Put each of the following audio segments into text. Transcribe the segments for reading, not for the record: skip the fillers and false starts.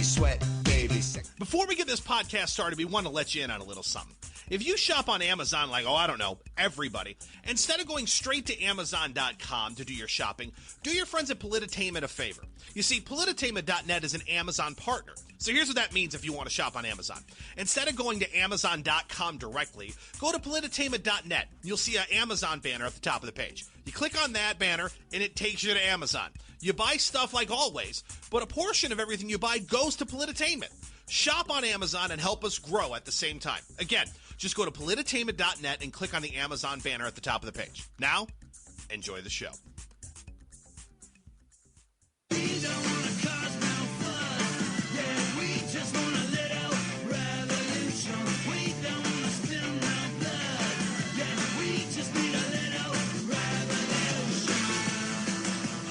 sweat, baby sick. Before we get this podcast started, we want to let you in on a little something. If you shop on Amazon like, I don't know, everybody, instead of going straight to Amazon.com to do your shopping, do your friends at Polititainment a favor. You see, Polititainment.net is an Amazon partner. So here's what that means if you want to shop on Amazon. Instead of going to Amazon.com directly, go to Polititainment.net. You'll see an Amazon banner at the top of the page. You click on that banner, and it takes you to Amazon. You buy stuff like always, but a portion of everything you buy goes to Polititainment. Shop on Amazon and help us grow at the same time. Again, just go to Polititainment.net and click on the Amazon banner at the top of the page. Now, enjoy the show.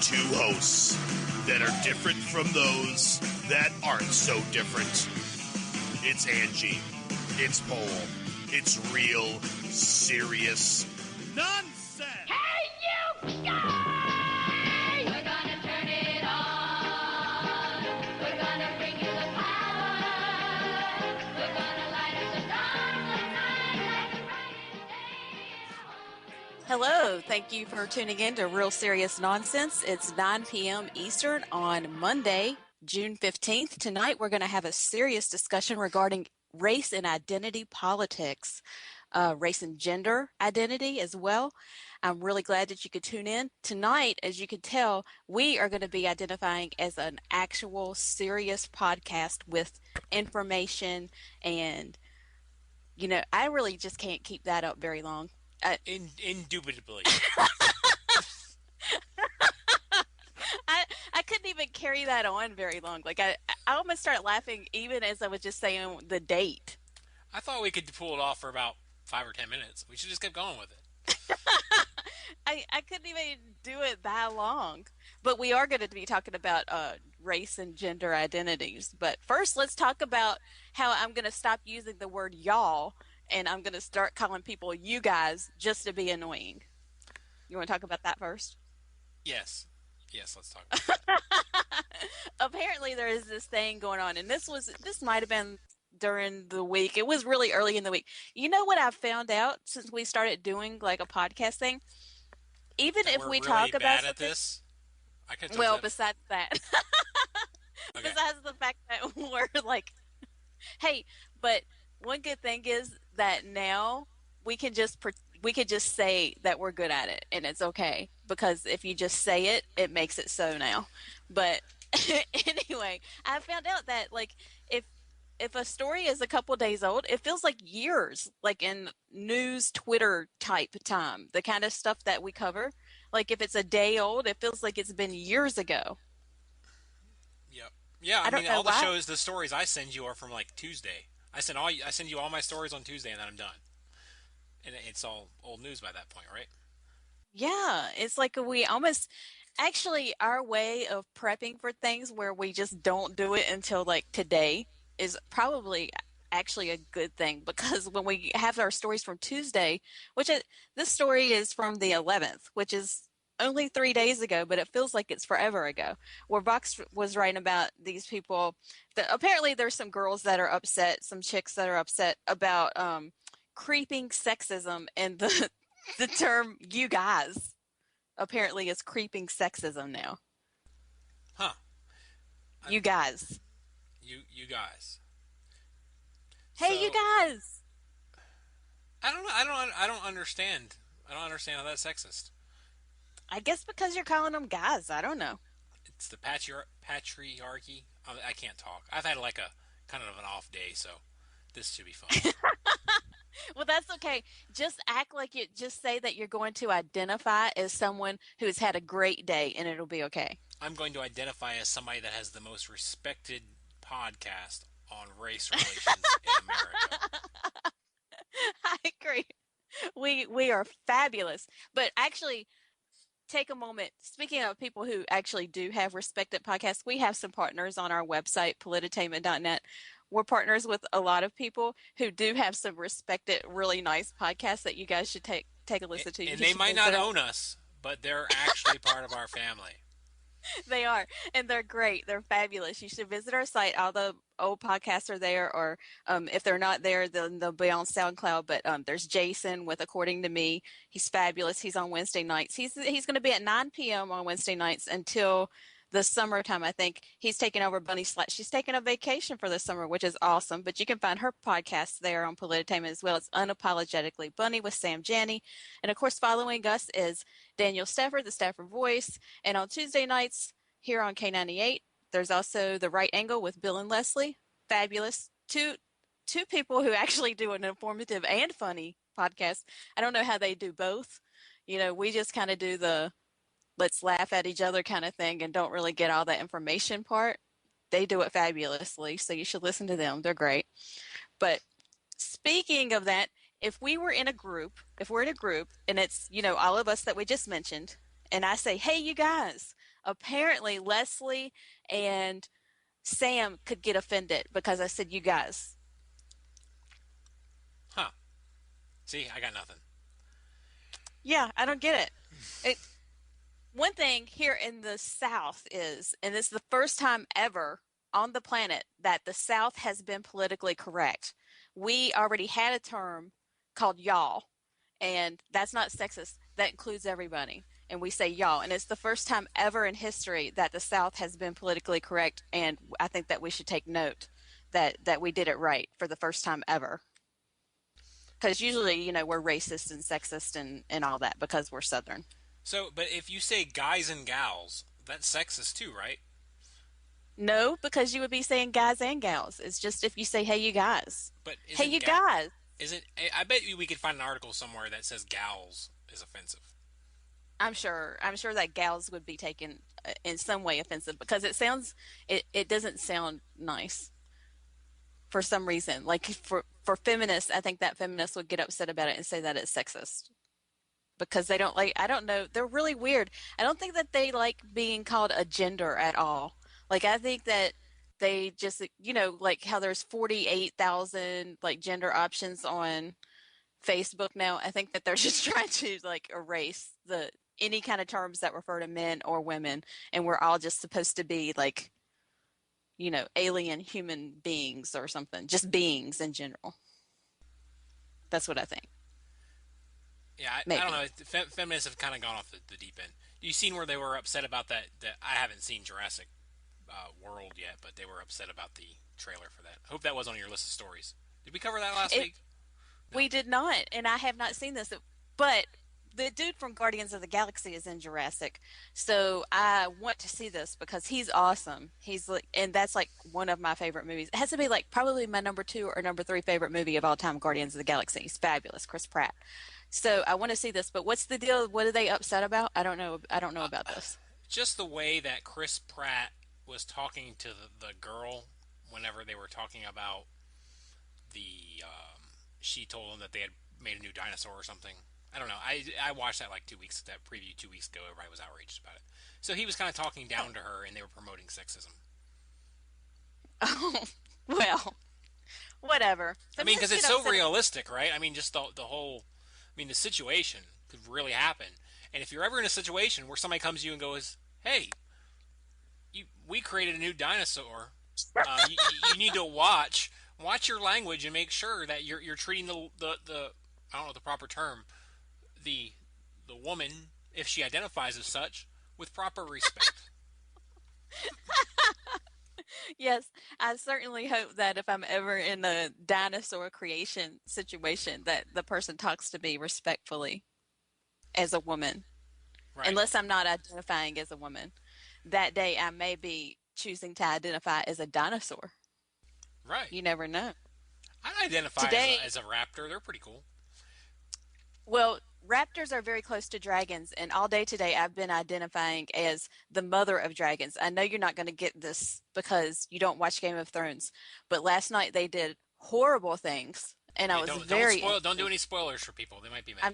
Two hosts that are different from those that aren't so different. It's Angie. It's Paul. It's real serious nonsense. Hey, you guys! We're gonna turn it on. We're gonna bring you the power. We're gonna light up the dark night like the brightest day. Hello, thank you for tuning in to Real Serious Nonsense. It's 9 p.m. Eastern on Monday, June 15th. Tonight we're going to have a serious discussion regarding race and identity politics, race and gender identity as well. I'm really glad that you could tune in. Tonight, as you can tell, we are going to be identifying as an actual serious podcast with information and, I really just can't keep that up very long. Indubitably. I couldn't even carry that on very long. Like I almost started laughing even as I was just saying the date. I thought we could pull it off for about 5 or 10 minutes. We should just keep going with it. I couldn't even do it that long. But we are going to be talking about race and gender identities. But first, let's talk about how I'm going to stop using the word y'all, and I'm going to start calling people you guys just to be annoying. You want to talk about that first? Yes, let's talk about that. Apparently there is this thing going on, and this might have been during the week. It was really early in the week. You know what I've found out since we started doing like a podcast thing? Even if we really talk about bad something, at this, I can well, besides that, Okay. besides the fact that we're like, hey, but one good thing is that now we can just say that we're good at it, and it's okay, because if you just say it, it makes it so now. But anyway, I found out that like if a story is a couple days old, it feels like years, like in news Twitter type time, the kind of stuff that we cover. Like if it's a day old, it feels like it's been years ago. Yep. Yeah, I mean, know all the why. shows, the stories I send you are from like Tuesday. I send you all my stories on Tuesday, and then I'm done. And it's all old news by that point, right? Yeah, it's like we almost actually our way of prepping for things where we just don't do it until like today is probably actually a good thing, because when we have our stories from Tuesday, this story is from the 11th, which is only 3 days ago, but it feels like it's forever ago, where Vox was writing about these people that apparently there's some girls that are upset, some chicks that are upset about creeping sexism, and the term you guys apparently is creeping sexism now. Huh. You guys. You guys. Hey, So, you guys. I don't know. I don't understand. I don't understand how that's sexist. I guess because you're calling them guys. I don't know. It's the patriarchy. I can't talk. I've had like a kind of an off day, so this should be fun. Well, that's okay. Just act like it. Just say that you're going to identify as someone who has had a great day, and it'll be okay. I'm going to identify as somebody that has the most respected podcast on race relations in America. I agree. We are fabulous. But actually, take a moment. Speaking of people who actually do have respected podcasts, we have some partners on our website, polititainment.net. We're partners with a lot of people who do have some respected, really nice podcasts that you guys should take a listen to. And they might not own us, but they're actually part of our family. They are, and they're great. They're fabulous. You should visit our site. All the old podcasts are there, or if they're not there, then they'll be on SoundCloud. But there's Jason with According to Me. He's fabulous. He's on Wednesday nights. He's going to be at 9 p.m. on Wednesday nights until the summertime. I think he's taking over Bunny Slack. She's taking a vacation for the summer, which is awesome. But you can find her podcast there on Politainment as well. It's Unapologetically Bunny with Sam Janney. And of course, following us is Daniel Stafford, the Stafford Voice. And on Tuesday nights here on K98, there's also The Right Angle with Bill and Leslie. Fabulous. Two people who actually do an informative and funny podcast. I don't know how they do both. We just kind of do the let's laugh at each other kind of thing and don't really get all that information part. They do it fabulously, so you should listen to them. They're great. But speaking of that, if we're in a group and it's, all of us that we just mentioned, and I say, hey, you guys, apparently Leslie and Sam could get offended because I said you guys. Huh. See, I got nothing. Yeah, I don't get it. One thing here in the South is, and this is the first time ever on the planet that the South has been politically correct. We already had a term called y'all, and that's not sexist. That includes everybody. And we say y'all. And it's the first time ever in history that the South has been politically correct. And I think that we should take note that we did it right for the first time ever. Because usually, we're racist and sexist and all that because we're Southern. So, but if you say guys and gals, that's sexist too, right? No, because you would be saying guys and gals. It's just if you say, hey, you guys. But hey, you guys. Isn't I bet you we could find an article somewhere that says gals is offensive. I'm sure that gals would be taken in some way offensive because it doesn't sound nice for some reason. Like for feminists, I think that feminists would get upset about it and say that it's sexist. Because they don't I don't know, they're really weird. I don't think that they like being called a gender at all. Like, I think that they just, like how there's 48,000 like gender options on Facebook now. I think that they're just trying to like erase any kind of terms that refer to men or women. And we're all just supposed to be like, alien human beings or something, just beings in general. That's what I think. Yeah, I don't know. Feminists have kind of gone off the deep end. You seen where they were upset about that? I haven't seen Jurassic World yet, but they were upset about the trailer for that. I hope that was on your list of stories. Did we cover that last week? No. We did not, and I have not seen this. But the dude from Guardians of the Galaxy is in Jurassic, so I want to see this because he's awesome. He's like, and that's like one of my favorite movies. It has to be like probably my number 2 or number 3 favorite movie of all time. Guardians of the Galaxy. He's fabulous, Chris Pratt. So I want to see this, but what's the deal? What are they upset about? I don't know about this. Just the way that Chris Pratt was talking to the girl whenever they were talking about she told him that they had made a new dinosaur or something. I don't know. I watched that that preview 2 weeks ago. Everybody was outraged about it. So he was kind of talking down to her, and they were promoting sexism. Oh, well, whatever. I mean, because it's so realistic, right? I mean, just the whole... I mean, the situation could really happen. And if you're ever in a situation where somebody comes to you and goes, hey, we created a new dinosaur, you need to watch your language and make sure that you're treating the I don't know the proper term, the woman, if she identifies as such, with proper respect. Yes, I certainly hope that if I'm ever in a dinosaur creation situation, that the person talks to me respectfully as a woman. Right. Unless I'm not identifying as a woman. That day I may be choosing to identify as a dinosaur. Right. You never know. I identify as a raptor. They're pretty cool. Well, raptors are very close to dragons, and all day today I've been identifying as the mother of dragons. I know you're not going to get this because you don't watch Game of Thrones, but last night they did horrible things, and I was don't do any spoilers for people. They might be mad.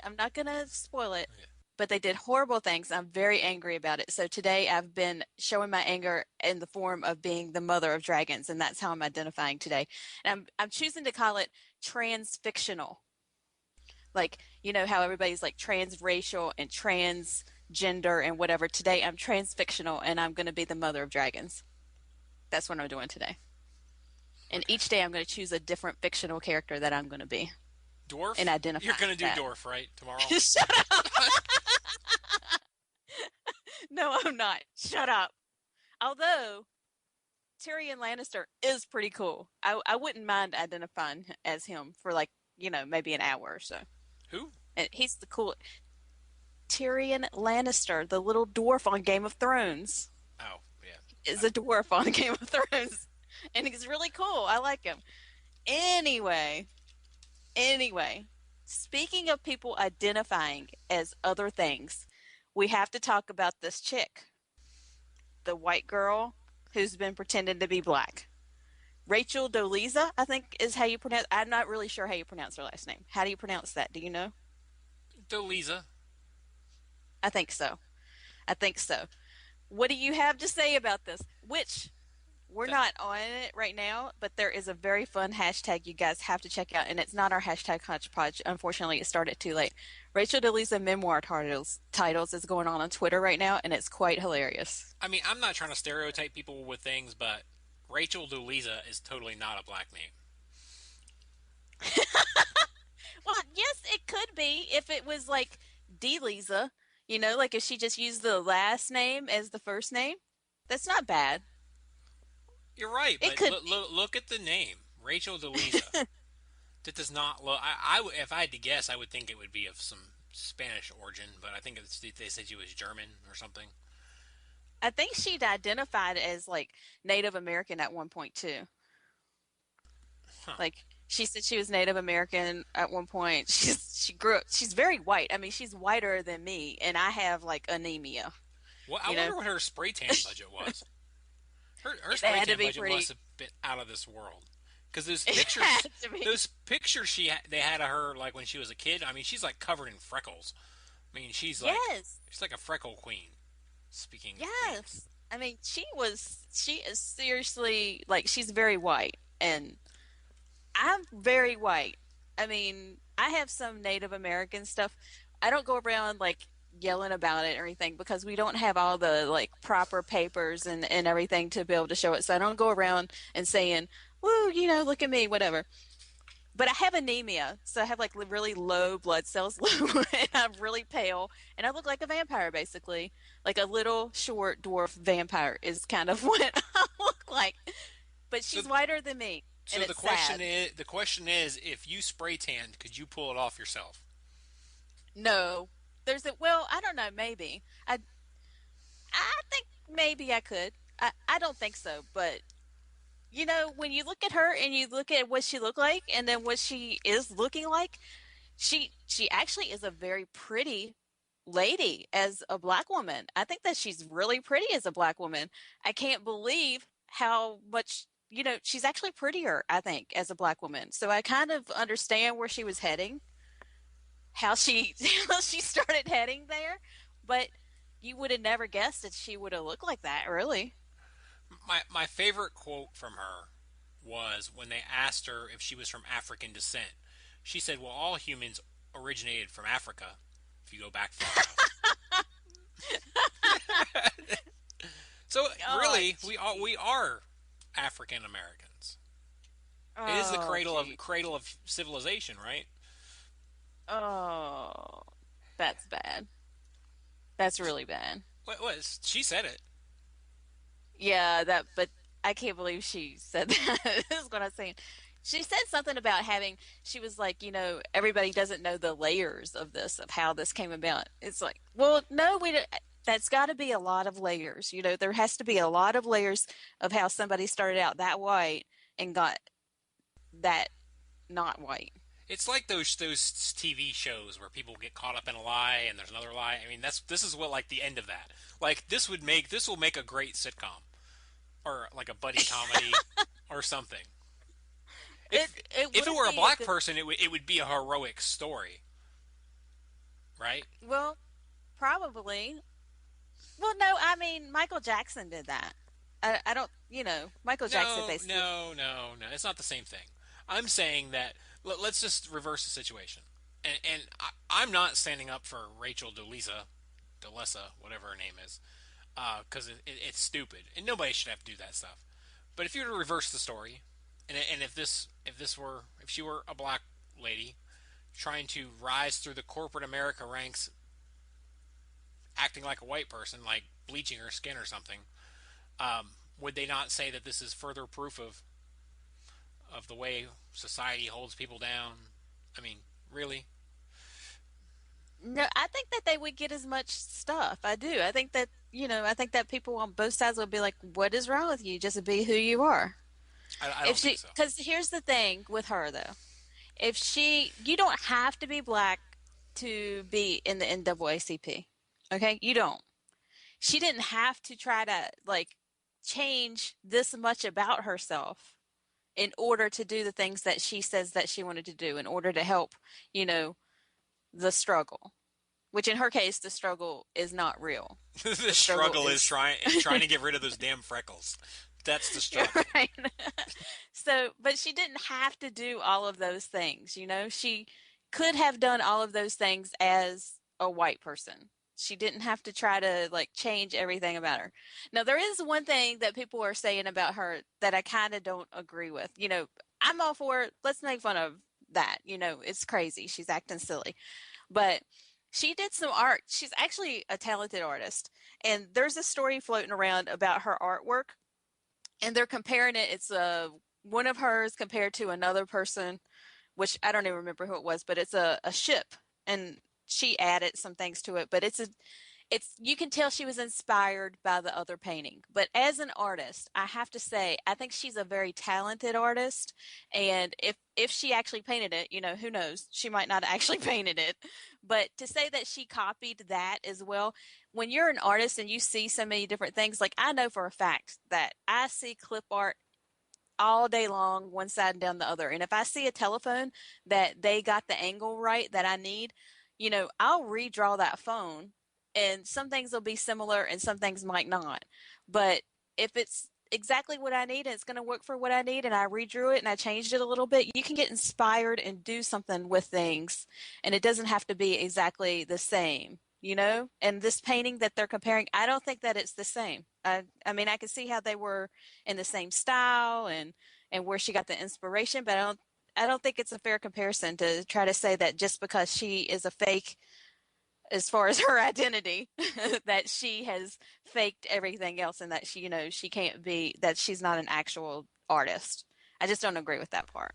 I'm not gonna spoil it. Okay. But they did horrible things. I'm very angry about it. So today I've been showing my anger in the form of being the mother of dragons, and that's how I'm identifying today. And I'm choosing to call it transfictional. Like, you know how everybody's like transracial and gender and whatever. Today I'm transfictional and I'm going to be the mother of dragons. That's what I'm doing today. And Okay. each day I'm going to choose a different fictional character that I'm going to be Dwarf? and identify You're gonna do that. dwarf, right? Tomorrow? Shut up. No, I'm not. Shut up. Although Tyrion Lannister is pretty cool. I wouldn't mind identifying as him for like, maybe an hour or so. Who? And he's the cool Tyrion Lannister, the little dwarf on Game of Thrones, Oh, yeah. is a dwarf on Game of Thrones. And he's really cool. I like him. Anyway, speaking of people identifying as other things, we have to talk about this chick, the white girl who's been pretending to be black. Rachel Dolezal, I think is how you pronounce. I'm not really sure how you pronounce her last name. How do you pronounce that? Do you know? Delisa. I think so. I think so. What do you have to say about this? Which we're not on it right now, but there is a very fun hashtag you guys have to check out, and it's not our hashtag hodgepodge. Unfortunately, it started too late. Rachel Dolezal memoir titles is going on Twitter right now, and it's quite hilarious. I mean, I'm not trying to stereotype people with things, but Rachel Delisa is totally not a black name. Well, yes, it could be if it was like Deleza, like if she just used the last name as the first name. That's not bad. You're right, It but could look at the name, Rachel Delisa. That does not look. If I had to guess, I would think it would be of some Spanish origin, but I think they said she was German or something. I think she'd identified as like Native American at one point too. Huh. Like she said she was Native American at one point. She grew up. She's very white. I mean, she's whiter than me, and I have like anemia. Well, I You wonder know, what her spray tan budget was. Her it spray had to tan be budget pretty. must have been out of this world. Because It had to be. those pictures they had of her like when she was a kid. I mean, she's like covered in freckles. I mean, Yes, she's like a freckle queen. Speaking of queens, yes. I mean, she is seriously like she's very white, and I'm very white. I mean, I have some Native American stuff. I don't go around like yelling about it or anything because we don't have all the like proper papers and everything to be able to show it. So I don't go around and saying, "Woo, look at me," whatever. But I have anemia, so I have like really low blood cells, and I'm really pale, and I look like a vampire basically, like a little short dwarf vampire is kind of what I look like. But so she's whiter than me, so and it's sad. the question is, if you spray tanned, could you pull it off yourself? No, well, I don't know, maybe I think maybe I could. I don't think so, but when you look at her and you look at what she looked like and then what she is looking like, she actually is a very pretty lady as a black woman. I think that she's really pretty as a black woman. I can't believe how much, she's actually prettier, I think, as a black woman. So I kind of understand where she was heading, how she how she started heading there, but you would have never guessed that she would have looked like that, really. My favorite quote from her was when they asked her if she was from African descent. She said, "Well, all humans originated from Africa, if you go back far enough." So Oh, really, gee. we are African Americans. It is the Oh, gee. cradle of civilization, right? Oh, that's bad. That's really bad. What she said it. Yeah, but I can't believe she said that. This is what I'm saying. She said something about she was like, everybody doesn't know the layers of this, of how this came about. It's like, well, no, we don't. That's got to be a lot of layers. There has to be a lot of layers of how somebody started out that white and got that not white. It's like those TV shows where people get caught up in a lie and there's another lie. I mean, this is what like the end of that. Like this will make a great sitcom or like a buddy comedy or something. It If it would were a be a black good. person, it would be a heroic story, right? Well, probably. Well, no, I mean Michael Jackson did that. I don't, Michael Jackson No, basically. no, no, no. It's not the same thing. I'm saying that let's just reverse the situation. And I'm not standing up for Rachel Delisa. Alessa, whatever her name is, because it's stupid and nobody should have to do that stuff. But if you were to reverse the story, and if she were a black lady trying to rise through the corporate America ranks, acting like a white person, like bleaching her skin or something, would they not say that this is further proof of the way society holds people down? I mean, really? No, I think that they would get as much stuff. I do. I think that, I think that people on both sides would be like, what is wrong with you? Just be who you are. I don't think so. Because here's the thing with her, though. You don't have to be black to be in the NAACP. Okay? You don't. She didn't have to try to, like, change this much about herself in order to do the things that she says that she wanted to do, in order to help, the struggle. Which in her case, the struggle is not real. The struggle is trying to get rid of those damn freckles. That's the struggle. Right. But she didn't have to do all of those things, She could have done all of those things as a white person. She didn't have to try to, like, change everything about her. Now, there is one thing that people are saying about her that I kind of don't agree with. I'm all for it. Let's make fun of that. It's crazy. She's acting silly. But she did some art. She's actually a talented artist. And there's a story floating around about her artwork. And they're comparing it. It's one of hers compared to another person, which I don't even remember who it was, but it's a ship. And she added some things to it, but you can tell she was inspired by the other painting. But as an artist, I have to say, I think she's a very talented artist. And if she actually painted it, who knows? She might not have actually painted it. But to say that she copied that as well, when you're an artist and you see so many different things, like I know for a fact that I see clip art all day long, one side and down the other. And if I see a telephone that they got the angle right that I need, I'll redraw that phone, and some things will be similar and some things might not. But if it's exactly what I need and it's going to work for what I need, and I redrew it and I changed it a little bit, you can get inspired and do something with things, and it doesn't have to be exactly the same, And this painting that they're comparing, I don't think that it's the same. I mean, I can see how they were in the same style and where she got the inspiration, but I don't think it's a fair comparison to try to say that just because she is a fake as far as her identity, that she has faked everything else, and that she can't be, that she's not an actual artist. I just don't agree with that part.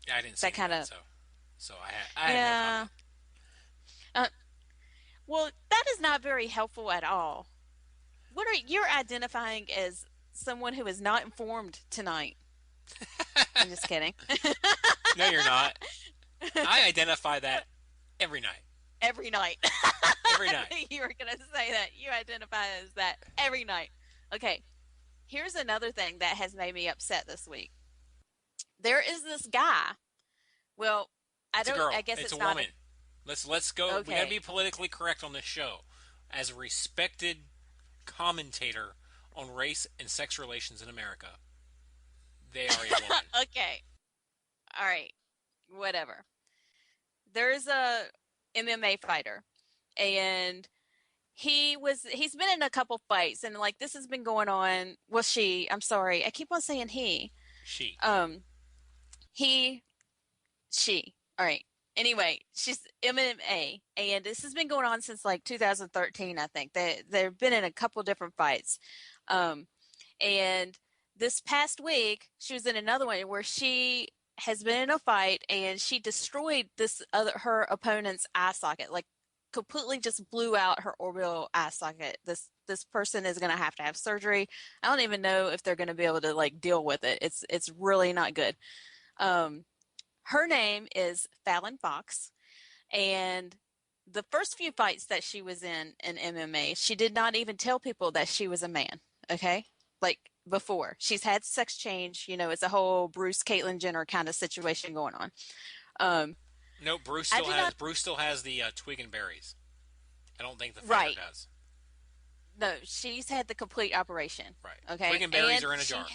Yeah, I didn't see that, so I had yeah. no comment. Well, that is not very helpful at all. You're identifying as someone who is not informed tonight. I'm just kidding. No, you're not. I identify that every night. Every night. Every night. You were going to say that. You identify as that every night. Okay. Here's another thing that has made me upset this week. There is this guy. Well, It's a girl. I guess it's a not woman. Let's go. Okay. We gotta be politically correct on this show. As a respected commentator on race and sex relations in America, they are a woman. Okay. All right. Whatever. There's a MMA fighter, and he's been in a couple fights, and like this has been going on. Well, I'm sorry. I keep on saying he. She. She. All right. Anyway, she's MMA, and this has been going on since like 2013, I think. They've been in a couple different fights. And this past week, she was in another one where she has been in a fight, and she destroyed her opponent's eye socket, like completely just blew out her orbital eye socket. This person is going to have surgery. I don't even know if they're going to be able to like deal with it. It's really not good. Her name is Fallon Fox, and the first few fights that she was in MMA, she did not even tell people that she was a man. Okay, like before, she's had sex change. It's a whole Bruce Caitlyn Jenner kind of situation going on. No, Bruce still has the twig and berries. I don't think the fighter does. No, she's had the complete operation. Right. Okay. Twig and berries are in a jar.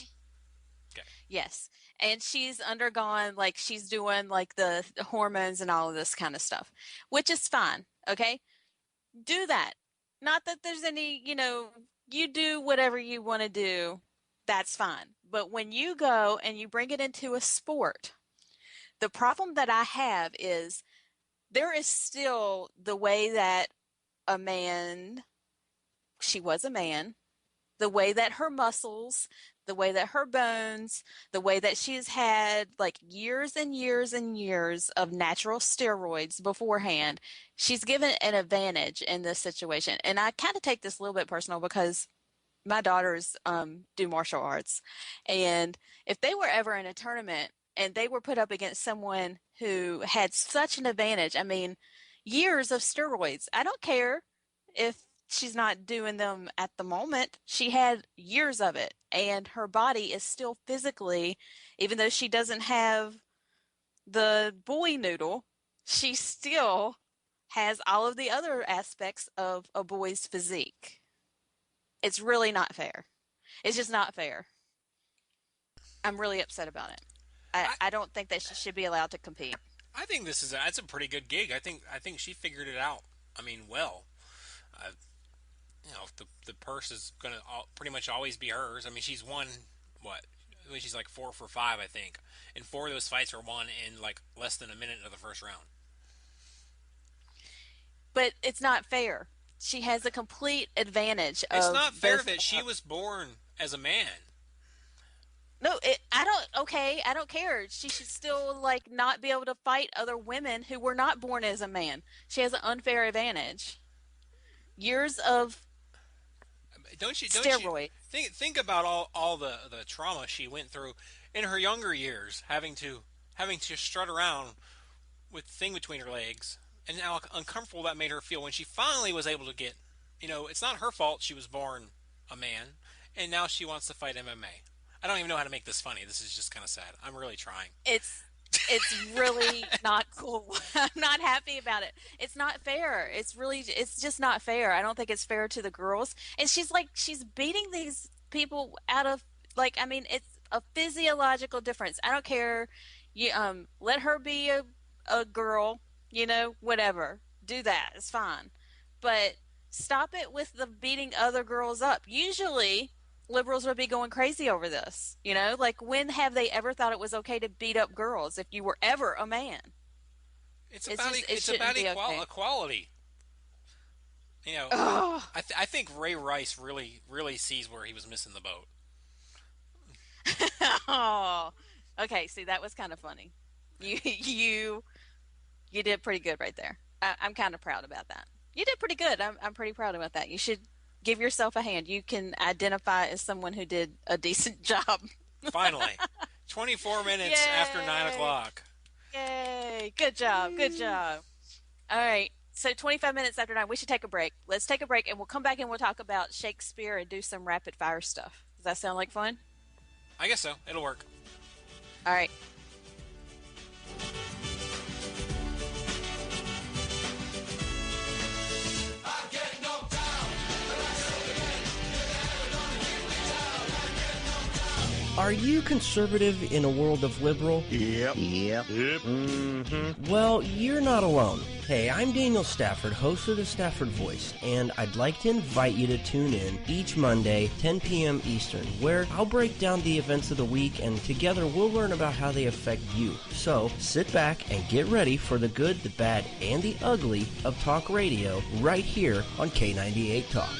Okay. Yes. And she's undergone, like, she's doing, like, the hormones and all of this kind of stuff, which is fine. Okay. Do that. Not that there's any, you do whatever you want to do, that's fine. But when you go and you bring it into a sport, the problem that I have is there is still the way that a man, she was a man, the way that her muscles, the way that her bones, the way that she's had like years and years and years of natural steroids beforehand, she's given an advantage in this situation. And I kind of take this a little bit personal because my daughters do martial arts. And if they were ever in a tournament and they were put up against someone who had such an advantage, I mean, years of steroids, I don't care if she's not doing them at the moment. She had years of it, and her body is still physically, even though she doesn't have the boy noodle, she still has all of the other aspects of a boy's physique. It's really not fair. It's just not fair. I'm really upset about it. I don't think that she should be allowed to compete. I think that's a pretty good gig. I think she figured it out. I mean, well, the purse is gonna pretty much always be hers. I mean, she's won what? I mean, she's like 4 for 5, I think, and 4 of those fights are won in like less than a minute of the first round. But it's not fair. She has a complete advantage of It's not fair both- that she was born as a man. No, I don't care. She should still like not be able to fight other women who were not born as a man. She has an unfair advantage. Years of Don't you steroid. think about all the trauma she went through in her younger years, having to strut around with the thing between her legs, and how uncomfortable that made her feel when she finally was able to get, it's not her fault she was born a man, and now she wants to fight MMA. I don't even know how to make this funny. This is just kind of sad. I'm really trying. It's really not cool. I'm not happy about it. It's not fair. It's just not fair. I don't think it's fair to the girls. And she's beating these people out of like, I mean, it's a physiological difference. I don't care. You let her be a girl, whatever. Do that. It's fine. But stop it with the beating other girls up. Usually liberals would be going crazy over this. Like when have they ever thought it was okay to beat up girls if you were ever a man? It's It's about just- it it's about shouldn't be okay. equality. Ugh. I think Ray Rice really sees where he was missing the boat. Oh, okay. See, that was kind of funny. You did pretty good right there. I'm kind of proud about that. You did pretty good. I'm pretty proud about that. You should give yourself a hand. You can identify as someone who did a decent job. Finally, 24 minutes Yay. after 9 o'clock. Yay! Good job. Good job. All right. So 25 minutes after 9, we should take a break. Let's take a break, and we'll come back and we'll talk about Shakespeare and do some rapid fire stuff. Does that sound like fun? I guess so. It'll work. All right. Are you conservative in a world of liberal? Yep. Well, you're not alone. Hey, I'm Daniel Stafford, host of the Stafford Voice, and I'd like to invite you to tune in each Monday, 10 p.m. Eastern, where I'll break down the events of the week, and together we'll learn about how they affect you. So, sit back and get ready for the good, the bad, and the ugly of talk radio right here on K98 Talk.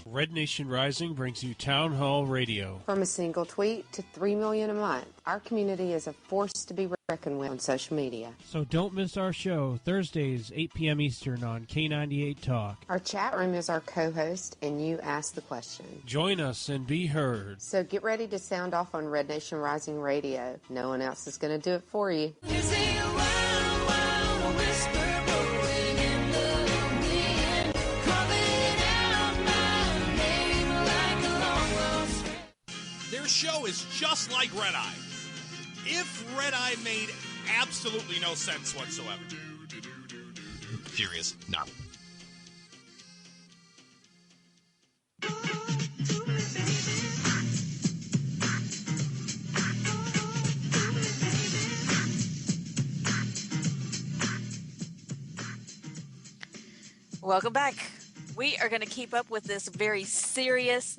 Red Nation Rising brings you Town Hall Radio. From a single tweet to 3 million a month, our community is a force to be reckoned with on social media. So don't miss our show, Thursdays, 8 p.m. Eastern on K98 Talk. Our chat room is our co-host, and you ask the question. Join us and be heard. So get ready to sound off on Red Nation Rising Radio. No one else is going to do it for you. Their show is just like Red Eye. If Red Eye made absolutely no sense whatsoever. Furious, no. Welcome back. We are going to keep up with this very serious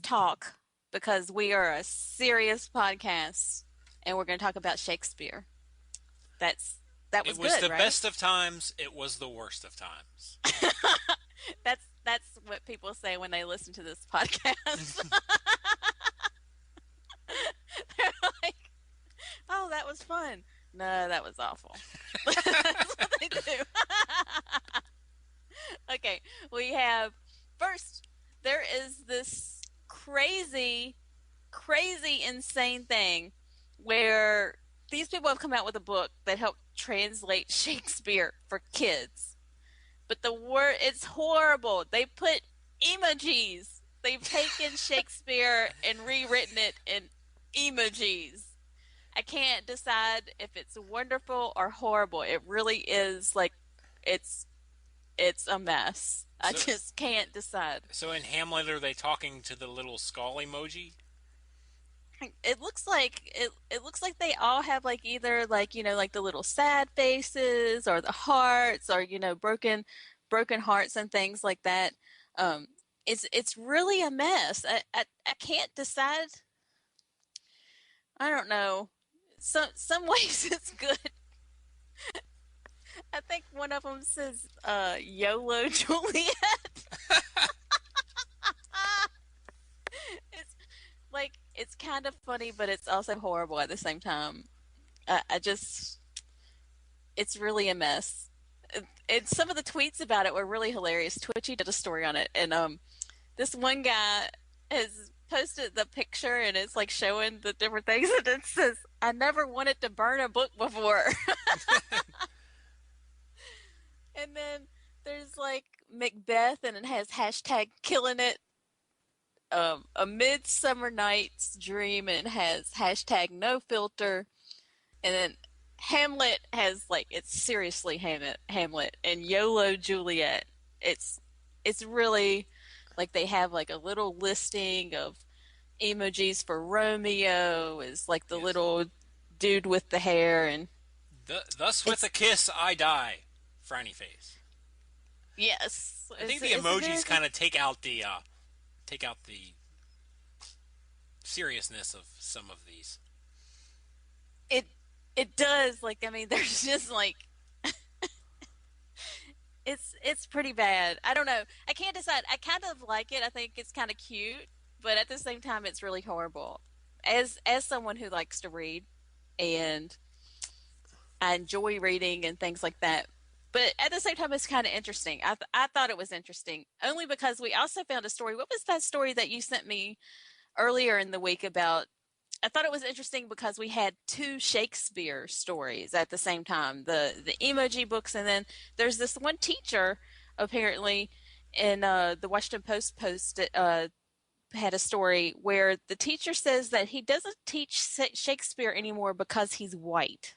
talk because we are a serious podcast and we're going to talk about Shakespeare. That was It was good, the right? best of times. It was the worst of times. That's what people say when they listen to this podcast. They're like, "Oh, that was fun." No, that was awful. That's what they do. Okay, we have first. There is this crazy, insane thing where these people have come out with a book that helped translate Shakespeare for kids. But the word, it's horrible. They put emojis. They've taken Shakespeare and rewritten it in emojis. I can't decide if it's wonderful or horrible. It really is like it's a mess. I So- just can't decide. So in Hamlet, are they talking to the little skull emoji? It looks like it looks like they all have like either like like the little sad faces or the hearts or broken hearts and things like that. It's really a mess. I can't decide. I don't know. Some ways it's good. I think one of them says YOLO Juliet. It's like it's kind of funny, but it's also horrible at the same time. It's really a mess. And some of the tweets about it were really hilarious. Twitchy did a story on it, and this one guy has posted the picture, and it's like showing the different things, and it says, "I never wanted to burn a book before." And then there's like Macbeth, and it has hashtag killing it. A Midsummer Night's Dream, and it has hashtag no filter. And then Hamlet has like it's seriously Hamlet, and YOLO Juliet. It's really like they have like a little listing of emojis for Romeo is like the Yes. little dude with the hair, and Thus with a kiss I die, frowny face. yes, I think the it's emojis very- kind of take out the seriousness of some of these. It does. Like, I mean, there's just like it's pretty bad. I don't know. I can't decide. I kind of like it. I think it's kind of cute, but at the same time, it's really horrible. As someone who likes to read, and I enjoy reading and things like that. But at the same time, it's kind of interesting. I thought it was interesting only because we also found a story. What was that story that you sent me earlier in the week about? I thought it was interesting because we had two Shakespeare stories at the same time, the emoji books, and then there's this one teacher apparently in the Washington Post had a story where the teacher says that he doesn't teach Shakespeare anymore because he's white.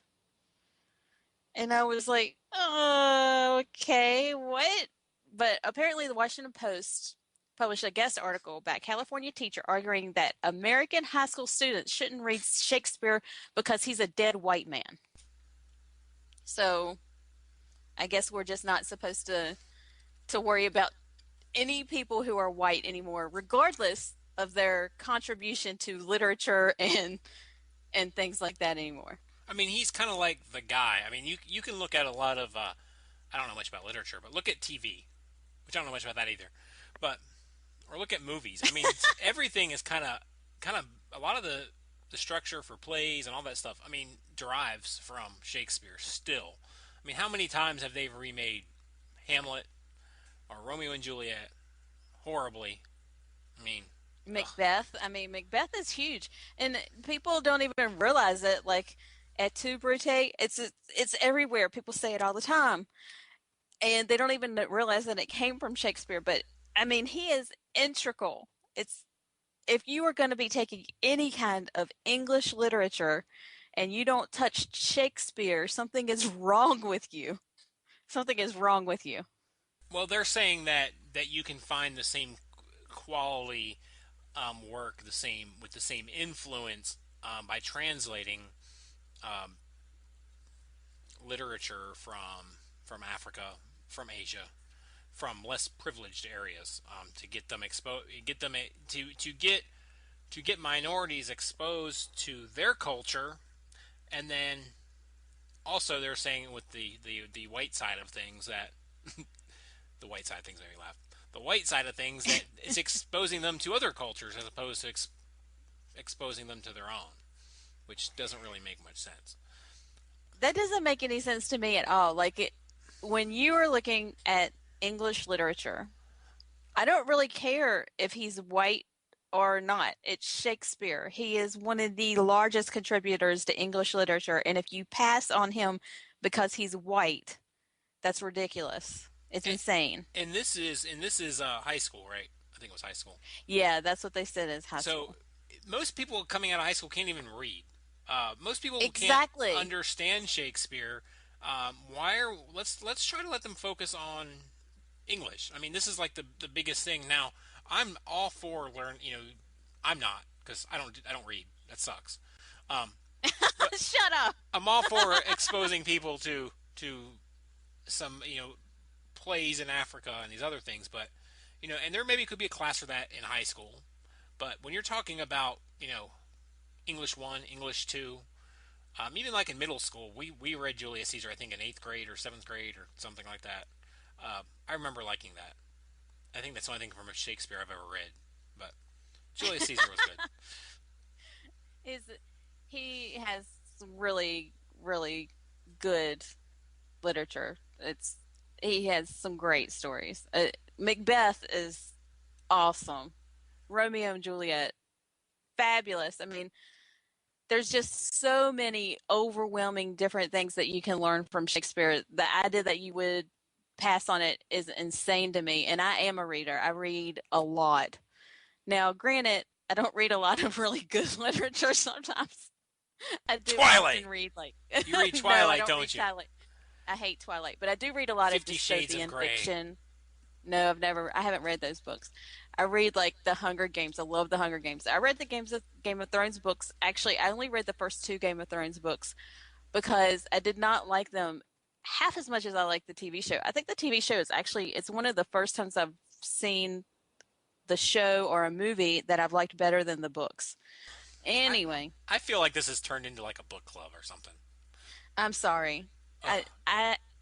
And I was like, oh, okay, what? But apparently the Washington Post published a guest article about a California teacher arguing that American high school students shouldn't read Shakespeare because he's a dead white man. So I guess we're just not supposed to worry about any people who are white anymore, regardless of their contribution to literature and things like that anymore. I mean, he's kind of like the guy. I mean, you can look at a lot of I don't know much about literature, but look at TV, which I don't know much about that either. But or look at movies. I mean, everything is kind of a lot of the structure for plays and all that stuff. I mean, derives from Shakespeare still. I mean, how many times have they remade Hamlet or Romeo and Juliet horribly? I mean, Macbeth. I mean, Macbeth is huge, and people don't even realize it. Like at Tu Brute, it's everywhere. People say it all the time, and they don't even realize that it came from Shakespeare. But I mean, he is integral. It's if you are going to be taking any kind of English literature, and you don't touch Shakespeare, something is wrong with you. Something is wrong with you. well, they're saying that you can find the same quality work, with the same influence by translating literature from Africa, from Asia, from less privileged areas to get them to get minorities exposed to their culture, and then also they're saying with the white side of things that the white side of things made me laugh. The white side of things that it's exposing them to other cultures as opposed to exposing them to their own, which doesn't really make much sense. That doesn't make any sense to me at all. When you are looking at English literature, I don't really care if he's white or not. It's Shakespeare. He is one of the largest contributors to English literature, and if you pass on him because he's white, that's ridiculous. It's insane. And this is high school, right? I think it was high school. Yeah, that's what they said is high school. So most people coming out of high school can't even read. Most people Exactly. can't understand Shakespeare. Let's try to let them focus on English. I mean, this is like the biggest thing. Now, I'm all for I'm not, because I don't read. That sucks. Shut up. I'm all for exposing people to some plays in Africa and these other things, but and there maybe could be a class for that in high school. But when you're talking about English 1, English 2, even like in middle school, we read Julius Caesar, I think in 8th grade or 7th grade or something like that. I remember liking that. I think that's the only thing from Shakespeare I've ever read. But Julius Caesar was good. He has some really, really good literature. He has some great stories. Macbeth is awesome. Romeo and Juliet, fabulous. I mean, there's just so many overwhelming different things that you can learn from Shakespeare. The idea that you would pass on it is insane to me. And I am a reader. I read a lot. Now, granted, I don't read a lot of really good literature sometimes. I do Twilight. often read You read Twilight, no, I don't read you? Twilight. I hate Twilight, but I do read a lot 50 of Shades of dystopian Grey. fiction. No, I haven't read those books. I read the Hunger Games. I love the Hunger Games. I read the Game of Thrones books. Actually, I only read the first 2 Game of Thrones books because I did not like them half as much as I like the TV show. I think the TV show it's one of the first times I've seen the show or a movie that I've liked better than the books. Anyway. I feel like this has turned into like a book club or something. I'm sorry.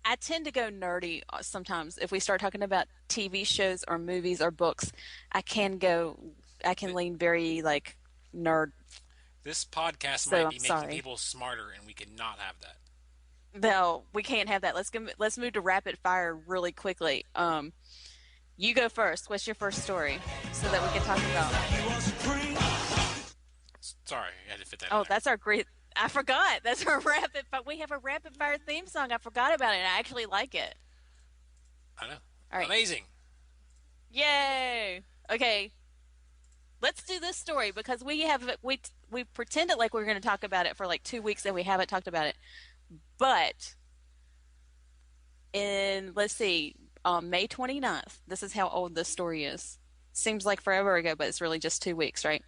I tend to go nerdy sometimes. If we start talking about TV shows or movies or books, I can lean very nerd. This podcast So, might I'm be making sorry. people smarter, and we cannot have that. No, we can't have that. Let's move to rapid fire really quickly. You go first. What's your first story so that we can talk about? Sorry, I had to fit that in Oh, there. that's our great. I forgot. That's our rapid fire. We have a rapid fire theme song. I forgot about it. I actually like it. I know. All right. Amazing. Yay! Okay, let's do this story because we pretended like we were going to talk about it for 2 weeks and we haven't talked about it. But let's see, on May 29th, this is how old this story is. Seems like forever ago, but it's really just 2 weeks, right?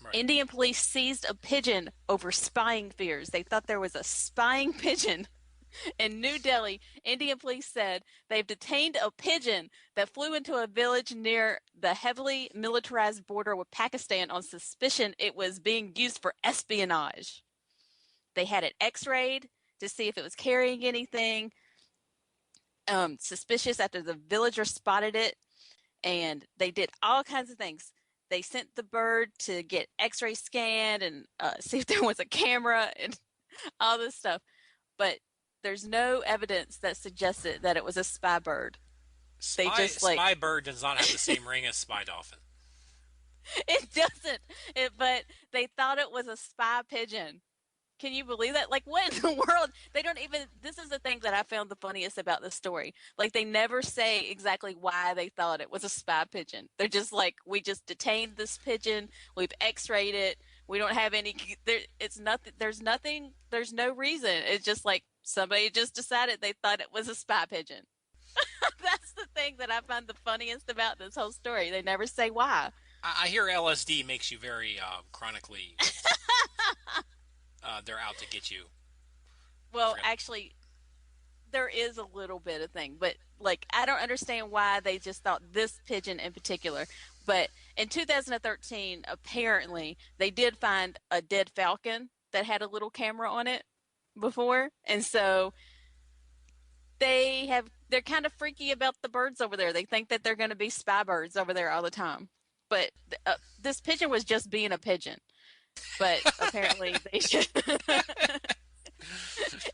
Right. Indian police seized a pigeon over spying fears. They thought there was a spying pigeon. In New Delhi, Indian police said they've detained a pigeon that flew into a village near the heavily militarized border with Pakistan on suspicion it was being used for espionage. They had it x-rayed to see if it was carrying anything suspicious after the villagers spotted it, and they did all kinds of things. They sent the bird to get x-ray scanned and see if there was a camera and all this stuff. But there's no evidence that suggested that it was a spy bird. Spy bird does not have the same ring as spy dolphin. It doesn't. But they thought it was a spy pigeon. Can you believe that? What in the world? They don't even. This is the thing that I found the funniest about this story. They never say exactly why they thought it was a spy pigeon. They're just we just detained this pigeon. We've x-rayed it. We don't have any. It's nothing. There's nothing. There's no reason. It's just somebody just decided they thought it was a spy pigeon. That's the thing that I find the funniest about this whole story. They never say why. I hear LSD makes you very chronically. They're out to get you. Well, actually, there is a little bit of thing, but like I don't understand why they just thought this pigeon in particular. But in 2013, apparently they did find a dead falcon that had a little camera on it before, and so they're kind of freaky about the birds over there. They think that they're going to be spy birds over there all the time. But this pigeon was just being a pigeon. But apparently they should.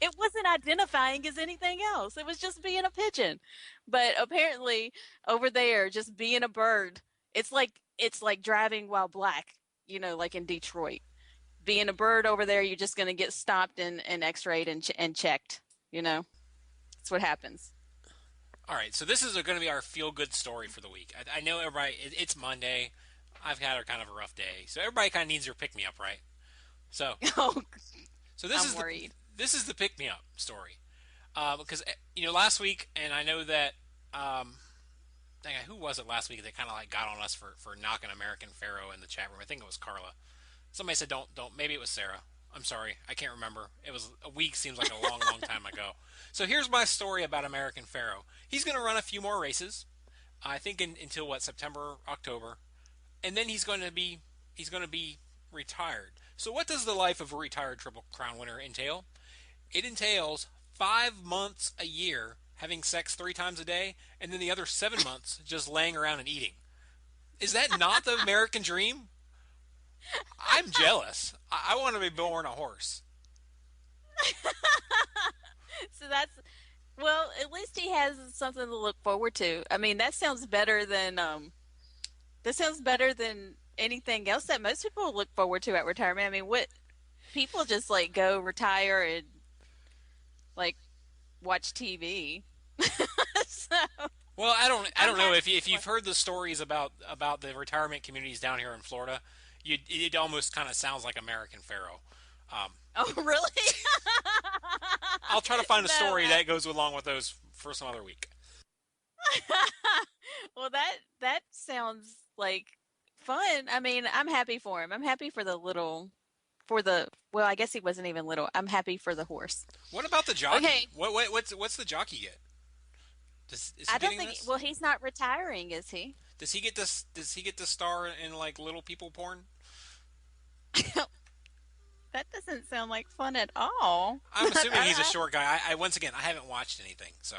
It wasn't identifying as anything else. It was just being a pigeon. But apparently over there, just being a bird, it's like driving while black, like in Detroit. Being a bird over there, you're just going to get stopped and x-rayed and checked, That's what happens. All right, so this is going to be our feel-good story for the week. I know everybody, it's Monday. I've had a kind of a rough day, so everybody kind of needs their pick-me-up, right? So, so this is the pick-me-up story, because last week, and I know that, who was it last week that kind of like got on us for knocking American Pharoah in the chat room? I think it was Carla. Somebody said don't. Maybe it was Sarah. I'm sorry, I can't remember. It was a week, seems like a long, long time ago. So here's my story about American Pharoah. He's going to run a few more races, I think until September, October, and then he's going to be retired. So what does the life of a retired Triple Crown winner entail? It entails 5 months a year having sex 3 times a day, and then the other 7 months just laying around and eating. Is that not the American dream? I'm jealous. I want to be born a horse. So at least he has something to look forward to. I mean, that sounds better than anything else that most people look forward to at retirement. I mean, what people just like go retire and like watch TV. So, well, I don't know if you've heard the stories about the retirement communities down here in Florida. It almost kind of sounds like American Pharoah. Oh, really? I'll try to find a story that goes along with those for some other week. Well, that sounds like fun. I mean, I'm happy for him. I'm happy for well, I guess he wasn't even little. I'm happy for the horse. What about the jockey? Okay. What's the jockey get? Is he I don't getting think. this? Well, he's not retiring, is he? Does he get this? Does he get to star in like little people porn? That doesn't sound like fun at all. I'm assuming he's a short guy. I once again, I haven't watched anything, so.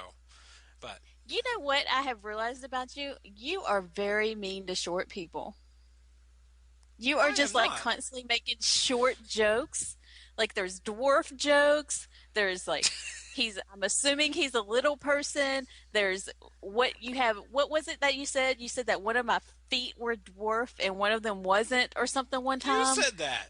But you know what I have realized about you? You are very mean to short people. You are just like constantly making short jokes. Like there's dwarf jokes. There's like I'm assuming he's a little person. There's what was it that you said? You said that one of my feet were dwarf and one of them wasn't or something one time. You said that.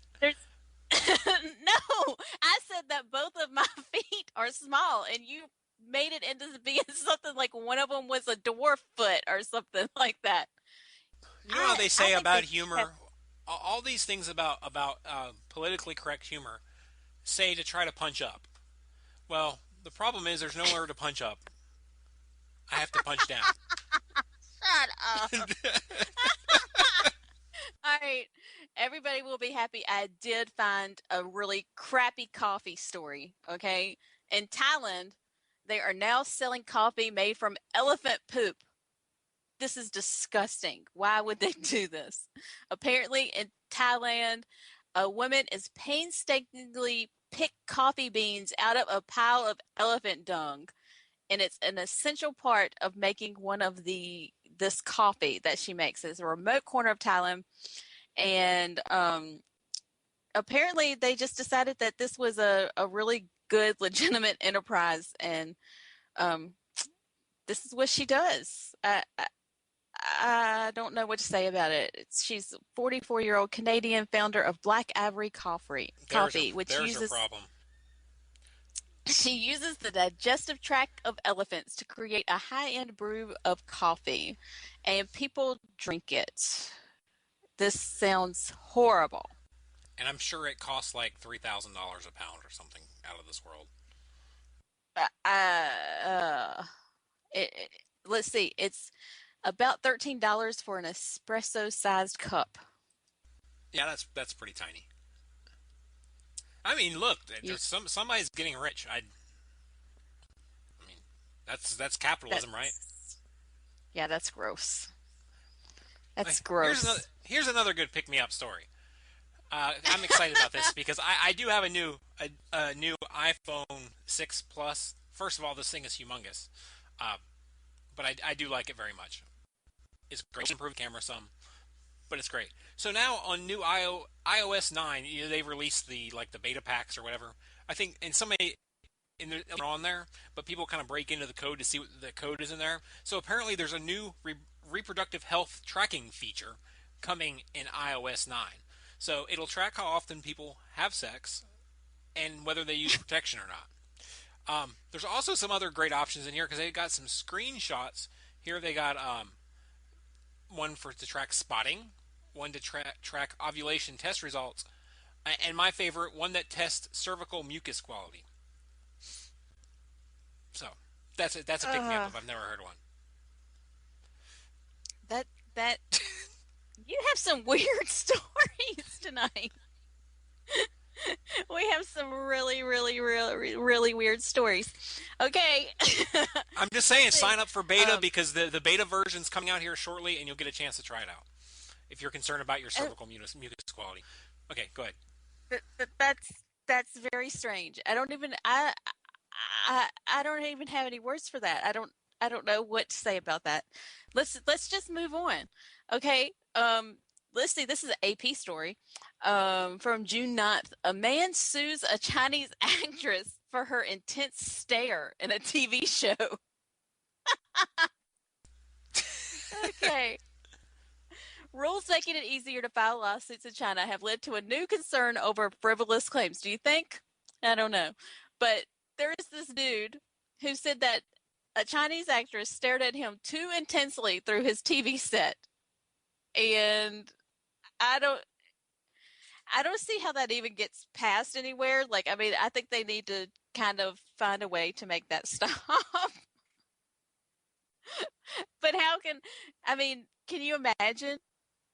No, I said that both of my feet are small and you made it into being something like one of them was a dwarf foot or something like that. You know how they say about humor? All these things about politically correct humor say to try to punch up. Well, the problem is there's nowhere to punch up. I have to punch down. Shut up. All right. Everybody will be happy. I did find a really crappy coffee story, okay? In Thailand, they are now selling coffee made from elephant poop. This is disgusting. Why would they do this? Apparently, in Thailand, a woman is painstakingly picked coffee beans out of a pile of elephant dung, and it's an essential part of making this coffee that she makes. It's a remote corner of Thailand, and apparently they just decided that this was a really good, legitimate enterprise, and this is what she does. I don't know what to say about it. She's a 44-year-old Canadian founder of Black Ivory Coffee, which uses her problem. She uses the digestive tract of elephants to create a high-end brew of coffee, and people drink it. This sounds horrible. And I'm sure it costs like $3,000 a pound or something out of this world. Let's see. It's about $13 for an espresso-sized cup. Yeah, that's pretty tiny. I mean, look, there's somebody's getting rich. That's capitalism, right? Yeah, that's gross. That's Hey, gross. Here's another good pick me up story. I'm excited about this because I do have a new iPhone 6 Plus. First of all, this thing is humongous, uh, but I do like it very much. It's great. Improved camera some, but it's great. So now on new iOS 9, they've released the beta packs or whatever. I think and somebody they're on there, but people kind of break into the code to see what the code is in there. So apparently there's a new reproductive health tracking feature coming in iOS 9. So it'll track how often people have sex and whether they use protection or not. There's also some other great options in here because they got some screenshots. Here they got one to track spotting, one to track ovulation test results, and my favorite, one that tests cervical mucus quality. So that's a pick me up if I've never heard one. That you have some weird stories tonight. We have some really, really, really, really weird stories. Okay. I'm just saying, sign up for beta because the beta version's coming out here shortly, and you'll get a chance to try it out if you're concerned about your cervical mucus quality. Okay, go ahead. That's very strange. I don't even have any words for that. I don't know what to say about that. Let's just move on. Okay. Let's see. This is an AP story from June 9th. A man sues a Chinese actress for her intense stare in a TV show. Okay. Rules making it easier to file lawsuits in China have led to a new concern over frivolous claims. Do you think? I don't know. But there is this dude who said that a Chinese actress stared at him too intensely through his TV set. And I don't see how that even gets passed anywhere. Like, I mean, I think they need to kind of find a way to make that stop. But can you imagine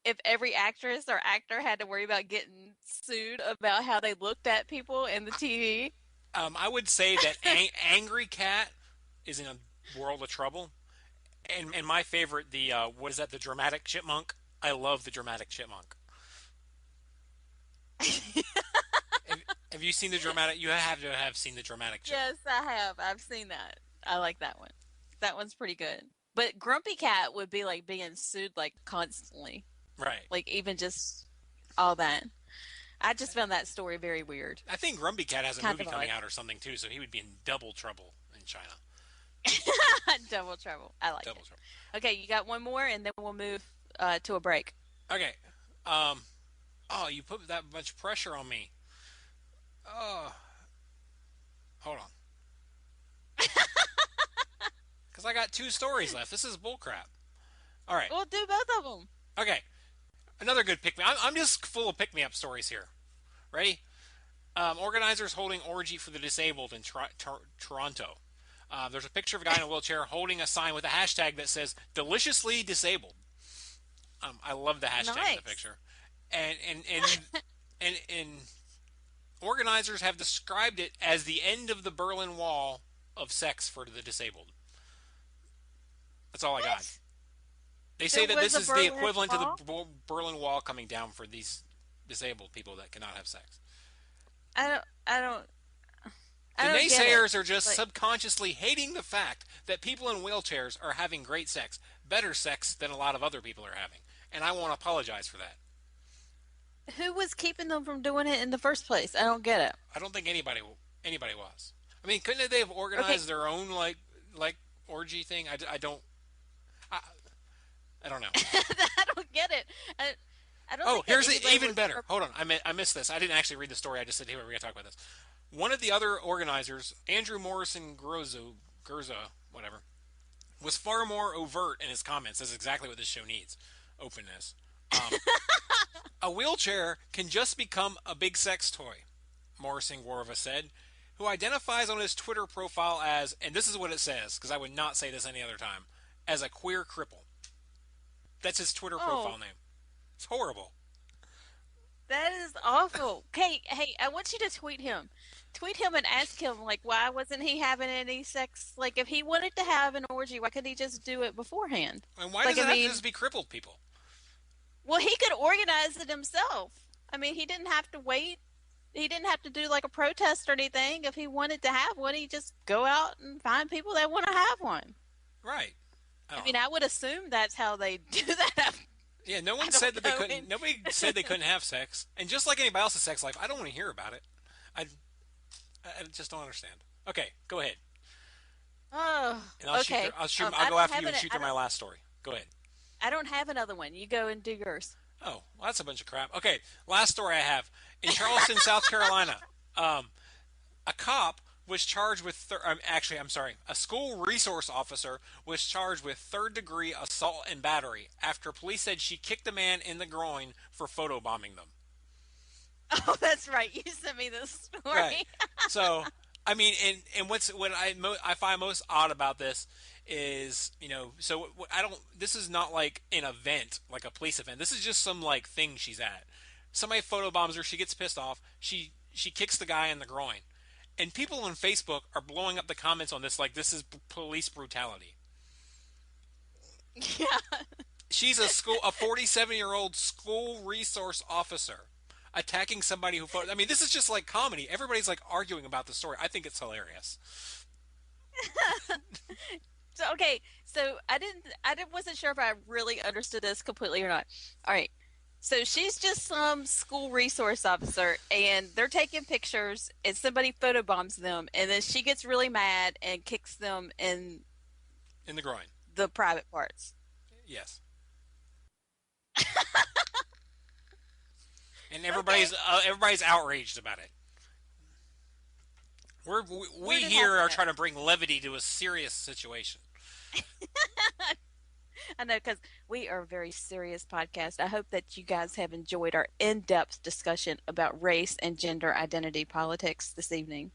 if every actress or actor had to worry about getting sued about how they looked at people in the TV? I would say that Angry Cat is in a world of trouble. And my favorite, what is that, the Dramatic Chipmunk? I love the Dramatic Chipmunk. Have you seen the Dramatic? You have to have seen the Dramatic Chipmunk. Yes, I have. I've seen that. I like that one. That one's pretty good. But Grumpy Cat would be like being sued like constantly. Right. Like even just all that. I just found that story very weird. I think Grumpy Cat has a Kind movie of coming odd. out or something too, so he would be in double trouble in China. Double trouble. I like Double it. trouble. Okay, you got one more, and then we'll move to a break. Okay. Oh, you put that much pressure on me. Oh. Hold on. Because I got 2 stories left. This is bullcrap. All right. We'll do both of them. Okay. Another good pick me. I'm just full of pick me up stories here. Ready? Organizers holding orgy for the disabled in Toronto. There's a picture of a guy in a wheelchair holding a sign with a hashtag that says "deliciously disabled." I love the hashtag in the picture, and organizers have described it as the end of the Berlin Wall of sex for the disabled. That's all I got. They say that this is the equivalent to the Berlin Wall coming down for these disabled people that cannot have sex. I don't The get naysayers it. are just Like- subconsciously hating the fact that people in wheelchairs are having great sex, better sex than a lot of other people are having. And I want to apologize for that. Who was keeping them from doing it in the first place? I don't get it. I don't think anybody was. I mean, couldn't they have organized their own like orgy thing? I don't know. I don't get it. I don't. Oh, think that here's anybody even was better. ever- Hold on, I missed this. I didn't actually read the story. I just said, "Hey, we're going to talk about this." One of the other organizers, Andrew Morrison Gurza, whatever, was far more overt in his comments. That's exactly what this show needs: openness. A wheelchair can just become a big sex toy, Morrison Gorva said, who identifies on his Twitter profile as, and this is what it says, because I would not say this any other time, as a queer cripple. That's his Twitter profile name. It's horrible. That is awful. Hey, I want you to tweet him. tweet him and ask him, like, why wasn't he having any sex? Like, if he wanted to have an orgy, why couldn't he just do it beforehand? And why Like, does it I have mean, to just be crippled people? well, he could organize it himself. I mean, he didn't have to wait. He didn't have to do like a protest or anything. If he wanted to have one, he just go out and find people that want to have one. Right. I mean, I would assume that's how they do that. Yeah, no one I said don't that they know. couldn't. Nobody said they couldn't have sex. And just like anybody else's sex life, I don't want to hear about it. I just don't understand. Okay, go ahead. Oh, And I'll okay. I'll go after you and shoot through my last story. Go ahead. I don't have another one. You go and do yours. Oh, well, that's a bunch of crap. Okay, last story I have. In Charleston, South Carolina, a cop was charged with, a school resource officer was charged with third-degree assault and battery after police said she kicked a man in the groin for photobombing them. Oh, that's right. You sent me this story. Right. So, I mean, and what I find most odd about this is, this is not like an event, like a police event. This is just some like thing she's at. Somebody photobombs her. She gets pissed off. She kicks the guy in the groin. And people on Facebook are blowing up the comments on this like this is police brutality. Yeah. She's a 47-year-old school resource officer attacking somebody who I mean, this is just like comedy. Everybody's like arguing about the story. I think it's hilarious. So I wasn't sure if I really understood this completely or not. All right. So she's just some school resource officer, and they're taking pictures, and somebody photobombs them, and then she gets really mad and kicks them in the groin. The private parts. Yes. And everybody's outraged about it. We here are trying to bring levity to a serious situation. I know, because we are a very serious podcast. I hope that you guys have enjoyed our in-depth discussion about race and gender identity politics this evening.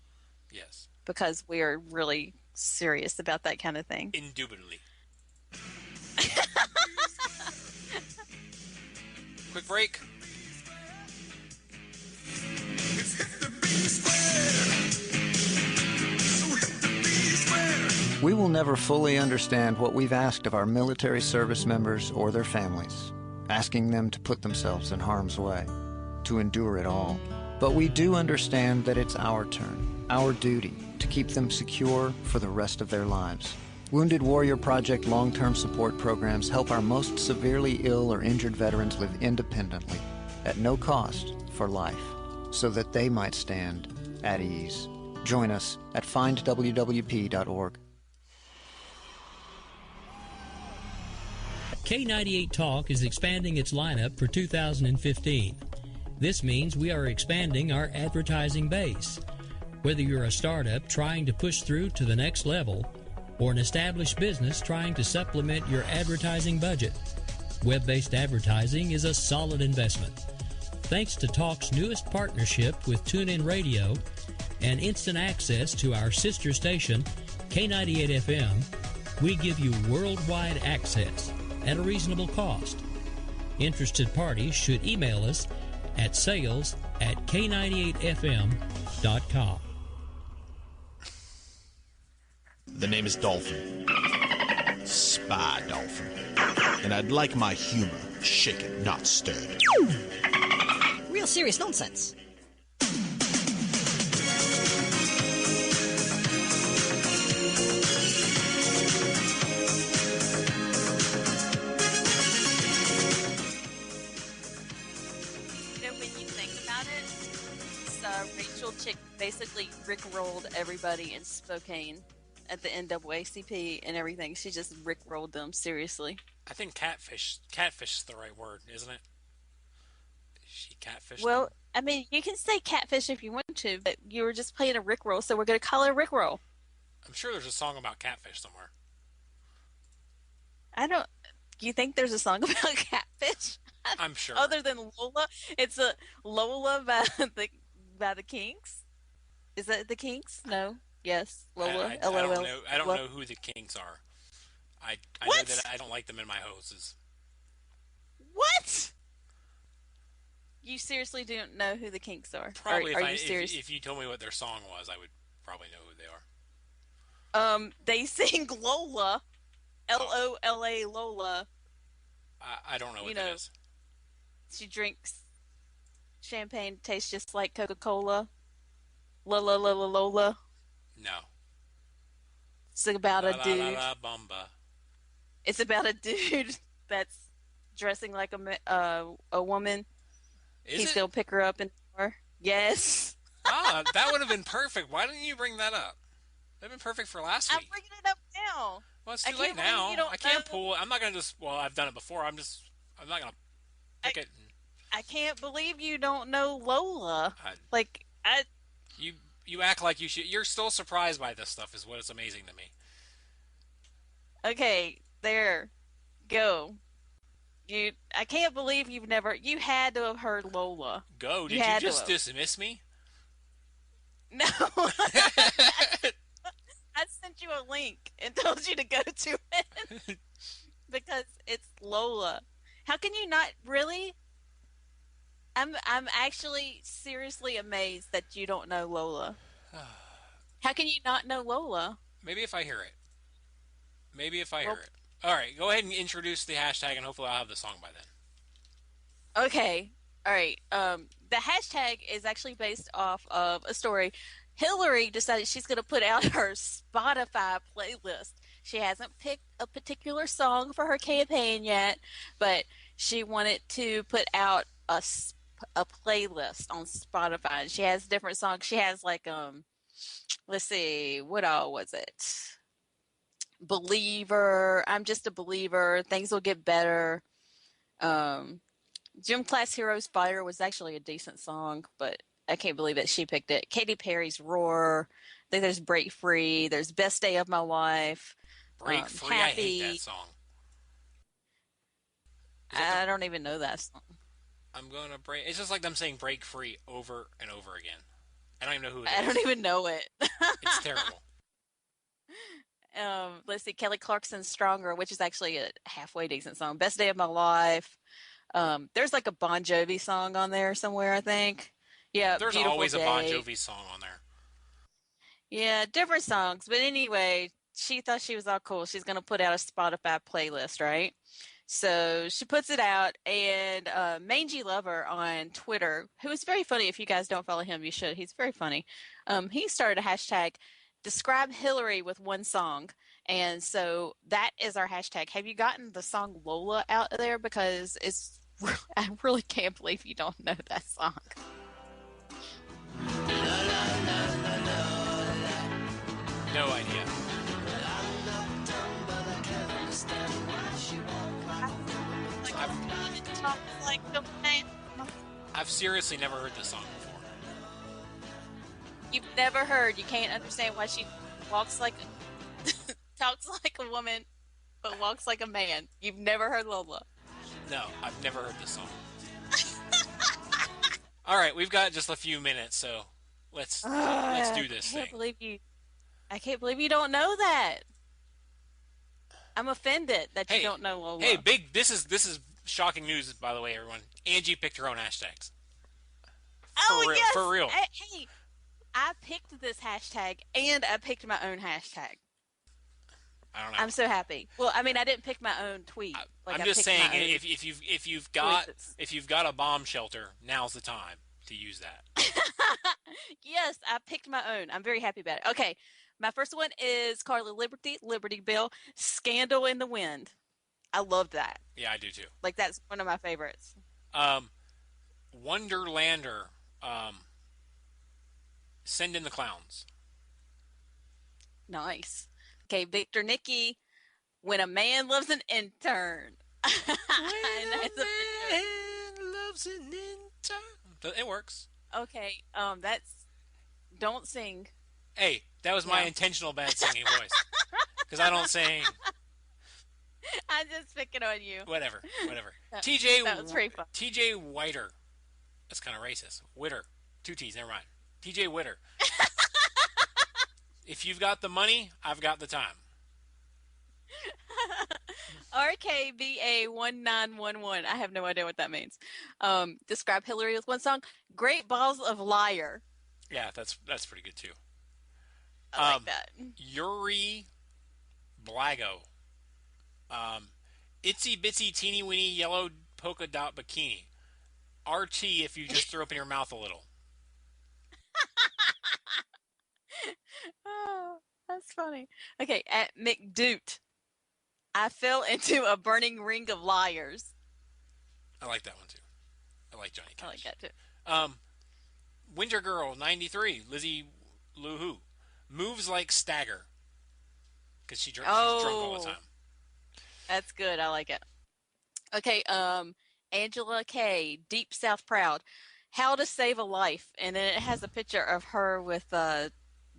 Yes. Because we are really serious about that kind of thing. Indubitably. Quick break. We will never fully understand what we've asked of our military service members or their families, asking them to put themselves in harm's way, to endure it all. But we do understand that it's our turn, our duty, to keep them secure for the rest of their lives. Wounded Warrior Project long-term support programs help our most severely ill or injured veterans live independently, at no cost, for life, so that they might stand at ease. Join us at findwwp.org. K98 Talk is expanding its lineup for 2015. This means we are expanding our advertising base. Whether you're a startup trying to push through to the next level, or an established business trying to supplement your advertising budget, web-based advertising is a solid investment. Thanks to Talk's newest partnership with TuneIn Radio and instant access to our sister station, K98 FM, we give you worldwide access at a reasonable cost. Interested parties should email us at sales@k98fm.com. The name is Dolphin. Spy Dolphin. And I'd like my humor shaken, not stirred. Real serious nonsense. Rachel Chick basically rickrolled everybody in Spokane at the NAACP and everything. She just rickrolled them, seriously. I think catfish is the right word, isn't it? She catfished Well, them. I mean, you can say catfish if you want to, but you were just playing a rickroll, so we're going to call it a rickroll. I'm sure there's a song about catfish somewhere. Do you think there's a song about catfish? I'm sure. Other than Lola, it's a Lola by the Kinks. Is that the Kinks? No. Yes. Lola. I don't know. I don't know who the Kinks are. I know that I don't like them in my hoses. What? You seriously don't know who the Kinks are? Probably Are you serious? if you told me what their song was, I would probably know who they are. They sing Lola, Lola, Lola. I don't know what You that know, is. she drinks champagne, tastes just like Coca-Cola. Lola, Lola, Lola. No. It's about a La, dude. la, la, bamba. It's about a dude that's dressing like a woman. Is He it? still pick her up in the bar. Yes. That would have been perfect. Why didn't you bring that up? That'd been perfect for last I'm week. bringing it up now. Well, it's I too late can't believe now. you don't I can't know. pull. I'm not gonna just. Well, I've done it before. I'm not gonna pick it. I can't believe you don't know Lola. I- You act like you should. You're still surprised by this stuff. Is what is amazing to me. Okay, there. Go. I can't believe you had to have heard Lola. Go. Did you had to just have. dismiss me? No. I sent you a link and told you to go to it because it's Lola. How can you not really? I'm actually seriously amazed that you don't know Lola. How can you not know Lola? Maybe if I hear it. All right, go ahead and introduce the hashtag, and hopefully I'll have the song by then. Okay. All right. The hashtag is actually based off of a story. Hillary decided she's going to put out her Spotify playlist. She hasn't picked a particular song for her campaign yet, but she wanted to put out a playlist on Spotify. And she has different songs. She has like let's see, what all was it? Believer, I'm Just a Believer, Things Will Get Better. Gym Class Heroes Fire was actually a decent song, but I can't believe that she picked it. Katy Perry's Roar. I think there's Break Free. There's Best Day of My Life. Break Free, Happy. I hate that song. I don't even know that song. I'm gonna break. It's just like them saying "break free" over and over again. I don't even know who it is. I don't even know it. It's terrible. Let's see, Kelly Clarkson's Stronger, which is actually a halfway decent song. Best Day of My Life. There's like a Bon Jovi song on there somewhere, I think. Yeah, There's Beautiful always Day. a Bon Jovi song on there. Yeah, different songs. But anyway, she thought she was all cool. She's going to put out a Spotify playlist, right? So she puts it out, and Mangy Lover on Twitter, who is very funny. If you guys don't follow him, you should. He's very funny. He started a hashtag, describe Hillary with one song. And so that is our hashtag. Have you gotten the song Lola out there? Because I really can't believe you don't know that song. No idea. I've seriously never heard this song before. You've never heard. You can't understand why she walks like talks like a woman, but walks like a man. You've never heard Lola. No, I've never heard this song. All right, we've got just a few minutes, so let's do this thing. I can't believe you don't know that. I'm offended that you don't know Lola. Hey, this is shocking news, by the way, everyone. Angie picked her own hashtags. Yes. For real. Hey, I picked this hashtag and I picked my own hashtag. I don't know. I'm so happy. Well, I mean, I didn't pick my own tweet. I'm just saying, if you've got a bomb shelter, now's the time to use that. Yes, I picked my own. I'm very happy about it. Okay, my first one is Carly Liberty Bell, Scandal in the Wind. I love that. Yeah, I do too. Like, that's one of my favorites. Wonderlander, Send in the Clowns. Nice. Okay, Victor Nicky, When a Man Loves an Intern. Loves an intern. It works. Okay, that's Don't Sing. Hey, that was my intentional bad singing voice. Because I don't sing. I'm just picking on you. Whatever. TJ, that was pretty fun. TJ Whiter. That's kind of racist. Witter. 2 T's, never mind. TJ Witter. If you've got the money, I've got the time. RKBA1911. I have no idea what that means. Describe Hillary with one song. Great Balls of Liar. Yeah, that's pretty good too. I like that. Yuri Blago. Itsy bitsy teeny weeny yellow polka dot bikini. RT if you just threw up in your mouth a little. Oh, that's funny. Okay, at McDoot. I fell into a burning ring of liars. I like that one too. I like Johnny Cash. I like that too. Winter Girl 93. Lizzie Lou moves like Stagger because she's drunk all the time. That's good. I like it. Okay, Angela K. Deep South Proud. How to Save a Life, and then it has a picture of her with the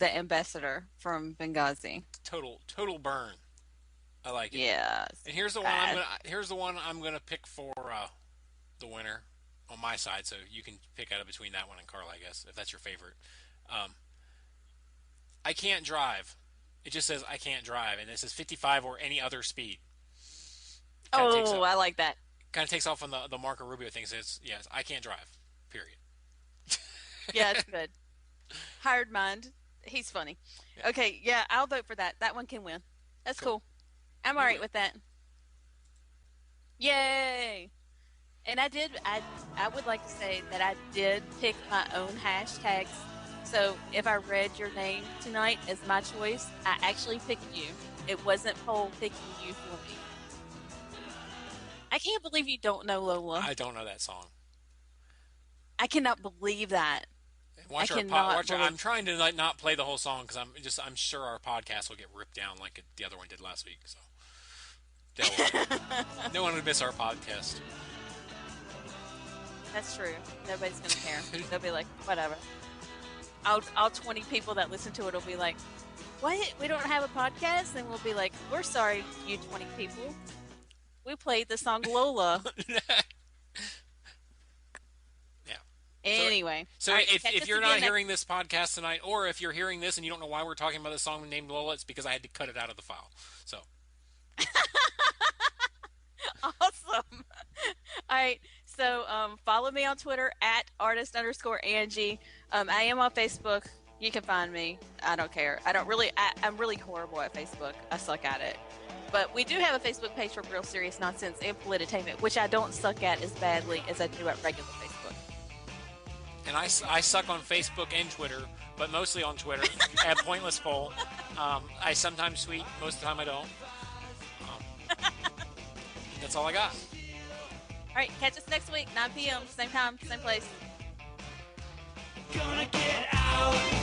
ambassador from Benghazi. Total burn. I like it. Yes. And here's the one I'm gonna pick for the winner on my side, so you can pick out of between that one and Carl, I guess, if that's your favorite. I Can't Drive. It just says I can't drive, and it says 55 or any other speed. I like that. Kind of takes off on the Marco Rubio thing. Says yes, I can't drive. Period. Yeah, it's good. Hired Mind. He's funny. Yeah. Okay, yeah, I'll vote for that. That one can win. That's cool. I'm all right with that. Yay! And I would like to say that I did pick my own hashtags. So if I read your name tonight as my choice, I actually picked you. It wasn't Poll picking you for me. I can't believe you don't know Lola. I don't know that song. I cannot believe that. I'm trying to not play the whole song because I'm sure our podcast will get ripped down like the other one did last week. So no one would miss our podcast. That's true. Nobody's gonna care. They'll be like, whatever. All 20 people that listen to it will be like, what? We don't have a podcast? And we'll be like, we're sorry, you 20 people. We played the song Lola. Anyway. So right, if you're not hearing this podcast tonight, or if you're hearing this and you don't know why we're talking about the song named Lola, it's because I had to cut it out of the file. So. Awesome. All right. So follow me on Twitter at artist_Angie. I am on Facebook. You can find me. I don't care. I'm really horrible at Facebook. I suck at it. But we do have a Facebook page for Real Serious Nonsense and Politainment, which I don't suck at as badly as I do at regular Facebook. And I suck on Facebook and Twitter, but mostly on Twitter at Pointless Poll. I sometimes tweet, most of the time I don't. That's all I got. All right, catch us next week, 9 p.m., same time, same place. Gonna get out.